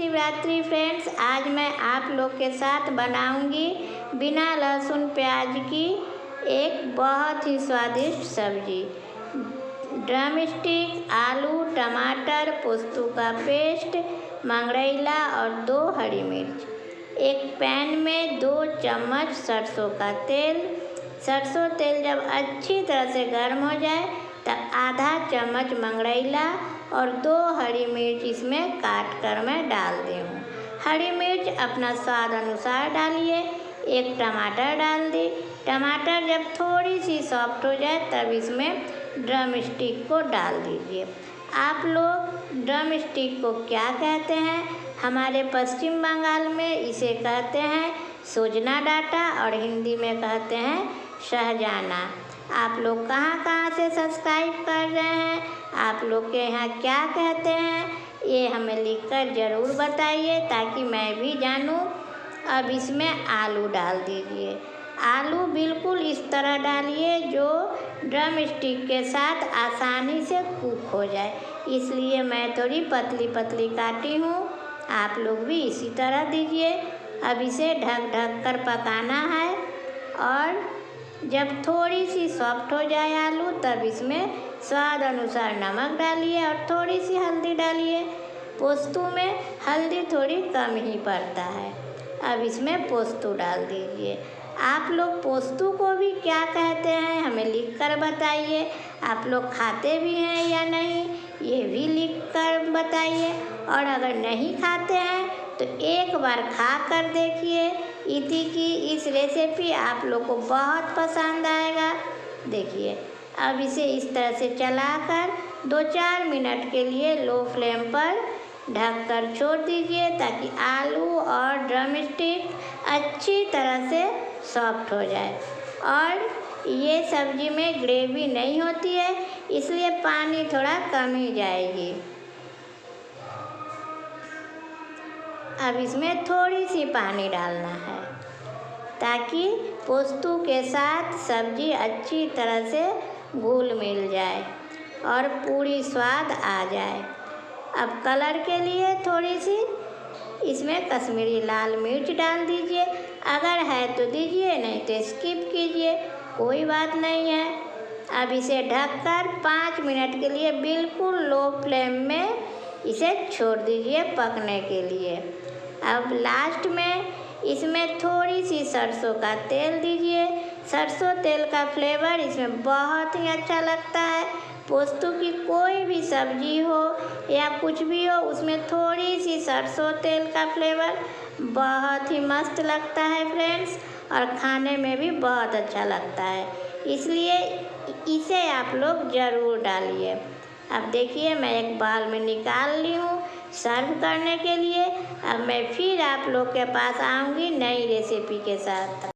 Mahashivratri friends. आज मैं आप लोग के साथ बनाऊंगी बिना लहसुन प्याज की एक बहुत ही स्वादिष्ट सब्जी। ड्रम स्टिक, आलू, टमाटर, पोस्तू का पेस्ट, मंगरैला और 2 हरी मिर्च। एक पैन में 2 चम्मच सरसों का तेल। सरसों तेल जब अच्छी तरह से गर्म हो जाए तब आधा चम्मच मंगरैला और 2 हरी मिर्च इसमें काट कर मैं डाल दी हूँ। हरी मिर्च अपना स्वाद अनुसार डालिए। एक टमाटर डाल दी। टमाटर जब थोड़ी सी सॉफ्ट हो जाए तब इसमें ड्रम स्टिक को डाल दीजिए। आप लोग ड्रम स्टिक को क्या कहते हैं? हमारे पश्चिम बंगाल में इसे कहते हैं सोजना डाटा और हिंदी में कहते हैं सहजाना। आप लोग कहाँ से सब्सक्राइब कर रहे हैं? आप लोग के यहाँ क्या कहते हैं? ये हमें लिखकर ज़रूर बताइए ताकि मैं भी जानूँ। अब इसमें आलू डाल दीजिए। आलू बिल्कुल इस तरह डालिए जो ड्रम स्टिक के साथ आसानी से कुक हो जाए, इसलिए मैं थोड़ी पतली पतली काटी हूँ। आप लोग भी इसी तरह दीजिए। अब इसे ढक कर पकाना है और जब थोड़ी सी सॉफ्ट हो जाए आलू तब इसमें स्वाद अनुसार नमक डालिए और थोड़ी सी हल्दी डालिए। पोस्तू में हल्दी थोड़ी कम ही पड़ता है। अब इसमें पोस्तू डाल दीजिए। आप लोग पोस्तू को भी क्या कहते हैं हमें लिखकर बताइए। आप लोग खाते भी हैं या नहीं ये भी लिखकर बताइए। और अगर नहीं खाते हैं तो एक बार खा कर देखिए। इति की इस रेसिपी आप लोग को बहुत पसंद आएगा। देखिए अब इसे इस तरह से चलाकर 2-4 मिनट के लिए लो फ्लेम पर ढककर छोड़ दीजिए ताकि आलू और ड्रम स्टिक अच्छी तरह से सॉफ्ट हो जाए। और ये सब्जी में ग्रेवी नहीं होती है इसलिए पानी थोड़ा कम ही जाएगी। अब इसमें थोड़ी सी पानी डालना है ताकि पोस्तू के साथ सब्जी अच्छी तरह से घुल मिल जाए और पूरी स्वाद आ जाए। अब कलर के लिए थोड़ी सी इसमें कश्मीरी लाल मिर्च डाल दीजिए। अगर है तो दीजिए, नहीं तो स्किप कीजिए, कोई बात नहीं है। अब इसे ढककर 5 मिनट के लिए बिल्कुल लो फ्लेम में इसे छोड़ दीजिए पकने के लिए। अब लास्ट में इसमें थोड़ी सी सरसों का तेल दीजिए। सरसों तेल का फ्लेवर इसमें बहुत ही अच्छा लगता है। पोस्तू की कोई भी सब्जी हो या कुछ भी हो उसमें थोड़ी सी सरसों तेल का फ्लेवर बहुत ही मस्त लगता है फ्रेंड्स, और खाने में भी बहुत अच्छा लगता है, इसलिए इसे आप लोग ज़रूर डालिए। अब देखिए मैं एक बाउल में निकाल ली हूँ सर्व करने के लिए। अब मैं फिर आप लोग के पास आऊँगी नई रेसिपी के साथ।